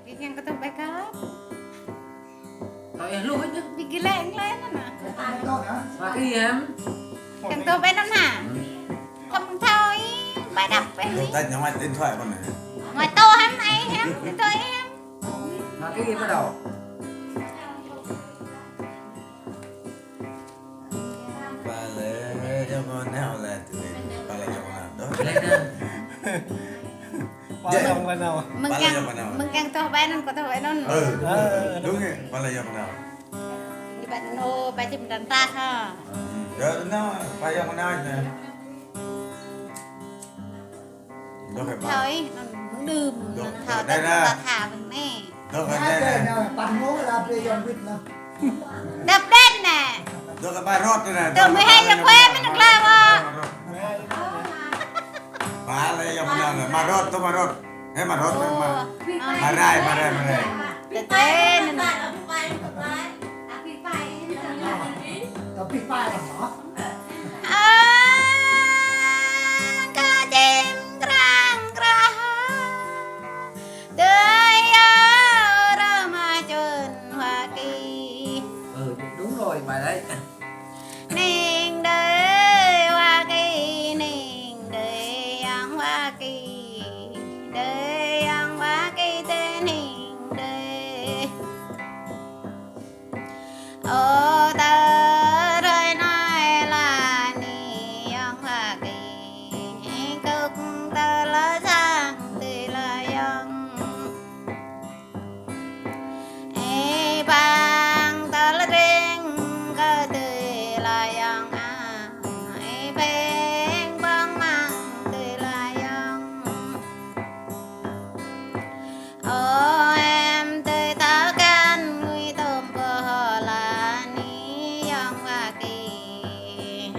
Yang kata baik up. Rồi luôn hết chứ. Bikin lên nè. Và cái gì em? Yang tu baik nè. Không thôi, bài đậpไป Tay nhà mày điện thoại con này. Ngoài tô hắn ấy em, tôi em. Và cái gì bắt đầu? Ba lệ cho con nào là tụi ba lệ cho con nào đó. Lên nè. Mừng càng tô baik nè, có tô baik nè. Đúng rồi, ba lệ cho con nào. Di bạn nô, ba chim đàn ta ha. Đó, nó ba cho con nào nè. Đó phải ba. Thôi, nó đùm, nó thảo đây đất nè. và thả vừng nè. Đó phải đây nè. Đập đen nè. Đó cái ba rót đây nè. Từ 12 giờ khuya mới được làm à. Ba lệ cho con nào nè, mà rót, tôi mà rót. Thế mà rót mà rai. Để tên nè. Cá chim rang ra đời ra mà chôn Hoa Kỳ Đúng rồi bài đấy. ninh đời Hoa Kỳ ninh đời ăn Hoa Kỳ đời ăn Hoa Kỳ tên ninh đời ô ta rồi nói là ni ăn Hoa Kỳ cực ta là sang tươi là yang bang ta là riêng cơ tươi là yang bang bang mang tươi là yang ô em tươi tháo can người tôm bò là ni yang Hoa Kỳ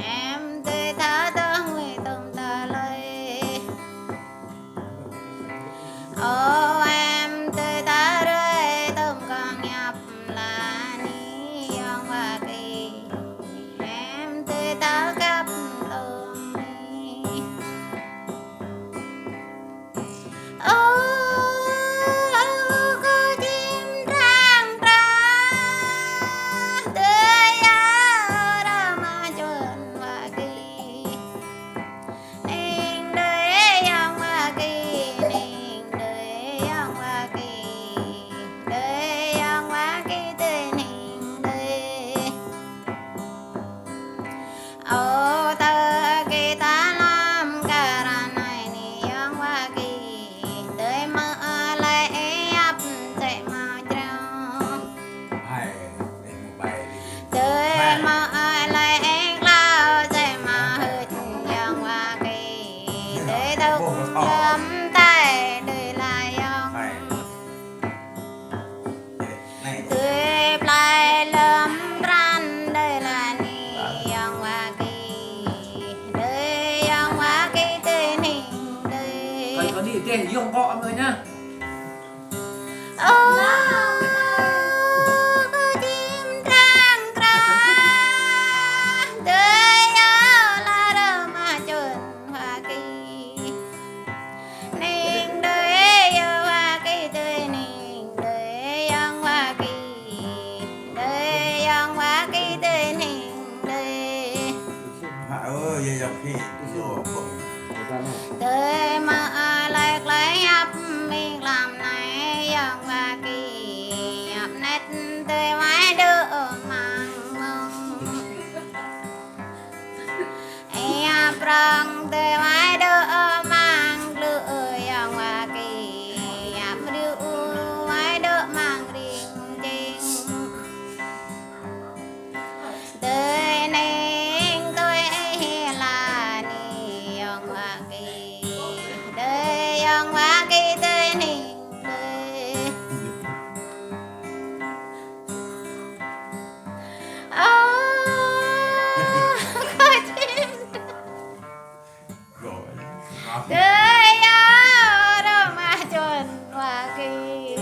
em tươi tháo đó người tôm ta lời ô em tươi tháo rơi tôm con nhập là ni yang Hoa Kỳ em tươi tháo cắp tôm ni ô cô chim rang ra tươi ra mà chôn Hoa Kỳ ninh đời yang Hoa Kỳ ninh đời yang Hoa Kỳ đời yang Hoa Kỳ tươi ninh đời ô ta kỳ ta làm cả ra này ni yang Hoa Kỳ đời mơ lại ấp chạy mà trao Hai, để một bài đi. đời mơ lại lao chạy mà hụt yang Hoa Kỳ đời đâu chấm tay đời là yang Hai. Này. tươi lại lâm ran đời là ni yang Hoa Kỳ đời yang Hoa Kỳ tươi ninh đời Vậy có đi tiền thì không gọi mọi người nhá. ô cô chim rang ra đời là đâu mà chôn Hoa Kỳ ninh đời Hoa Kỳ tươi ninh đời yang Hoa Kỳ đời yang Hoa Kỳ tươi ninh đời Hạ ơi, giờ dọc khi rồi bụng. đời mà lại lấy ấp mình làm này yang Hoa Kỳ ấp nét tươi mãi đỡ mang mong ấp răng tươi mãi đỡ mang lửa yang Hoa Kỳ ấp rượu mãi đỡ mang riêng chinh đời ninh tôi là ni yang Hoa Kỳ đời yang Hoa Kỳ tươi ninh đời ô cô chim Rồi. đời đâu mà chôn Hoa Kỳ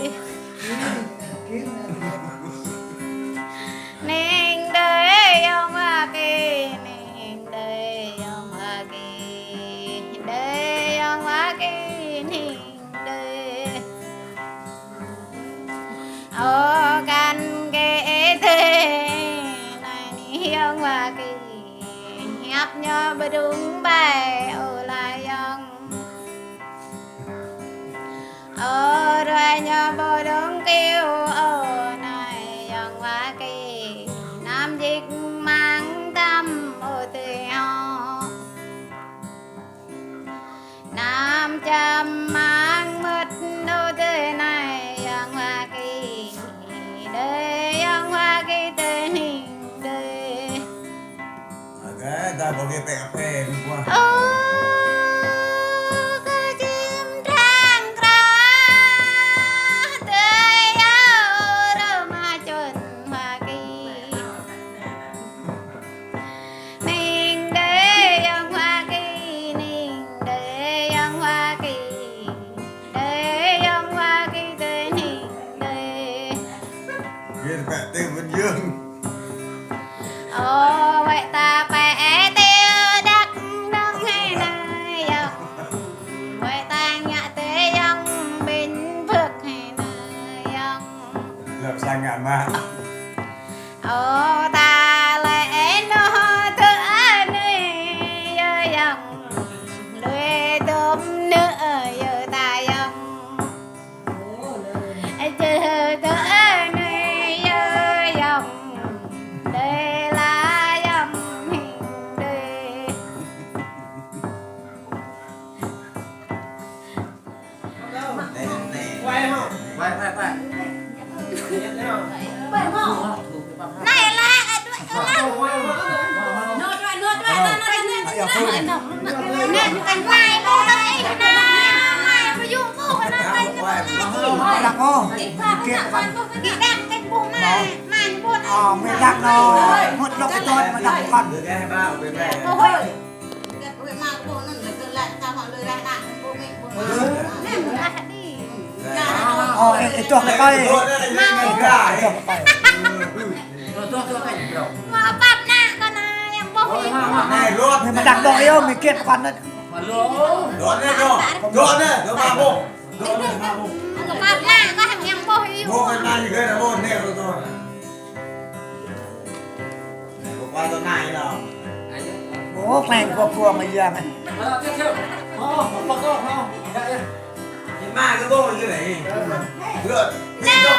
ninh đời yang Hoa Kỳ ninh đời yang Hoa Kỳ đời yang Hoa Kỳ ninh nhớ bờ đúng bài ở lại dòng ở rồi nhớ bờ đúng kêu ở này dòng Hoa Kỳ Nam dịch mang tâm ở tiêu Nam chăm mang mật đâu thế này dòng Hoa Kỳ đây dòng Hoa Kỳ tên hình đây Agak dah bagi PKP lupa. cái chim trăng ra tươi áo đâu mà chuẩn Hoa Kỳ ninh để dòng Hoa Kỳ ninh để dòng Hoa Kỳ để dòng Hoa Kỳ tên hình để Biar Pak Teh Bình Dương. ồ vậy ta phải tiêu đắc đông hay nơi dòng vậy ta nhạ tới dòng bình phước hay nơi dòng Lep sangat mak. ồ ta lại nó thở nơi dòng lưỡi tôm nữa giờ ta dòng chờ thở nơi dòng đây là dòng hình đây Quay. này là cánh vai cô đấy mai mà dùng cô cái nó đây Đặc cô kiện đem cái bụng này màn buồn mình đặc nó một lúc cái tôi mà đặc con Được cái 23 ở bên này. ôi mà cô nó được lại ta họ lời ra nặng cô mình nè mình ra đi chuột cái coi Tôi cảnh biểu. mà bắp nè con này em bố đi Này luôn. mình mà đặc đội yêu mình kiện con đó Mà lỗ. Đón đây rồi. Đón đây, đón ba bộ. Đón đây ba bộ. bắp nè có thằng em bố đi Bộ cái này cái là bộ nè rồi rồi. Này có qua tuần này nào. bố này của phùa mà giờ này Tiếp theo. Một bậc không? Thì mai cái bộ như này. Được. Đi rồi.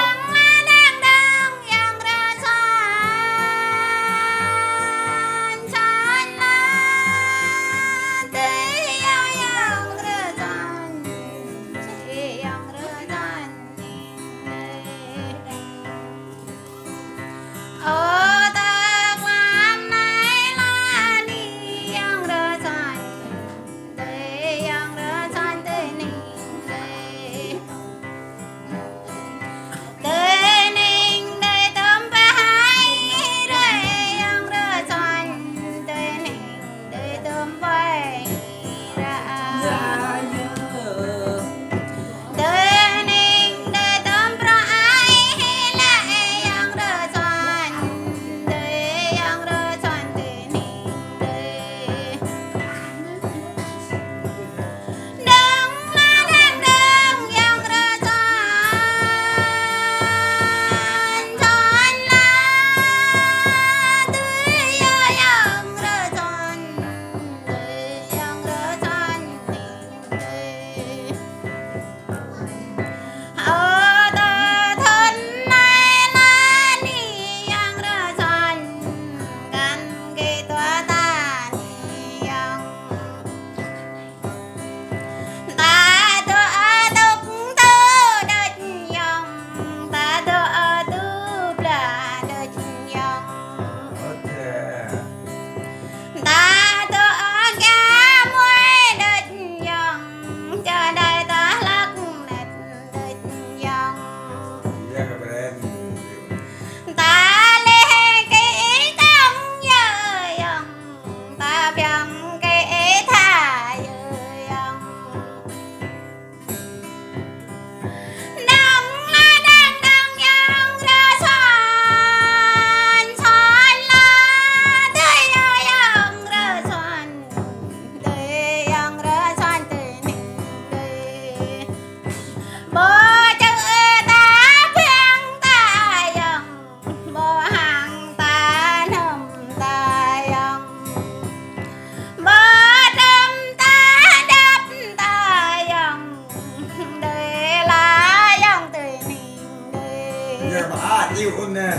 chịu con nè.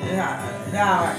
Thế hả? Sao ạ?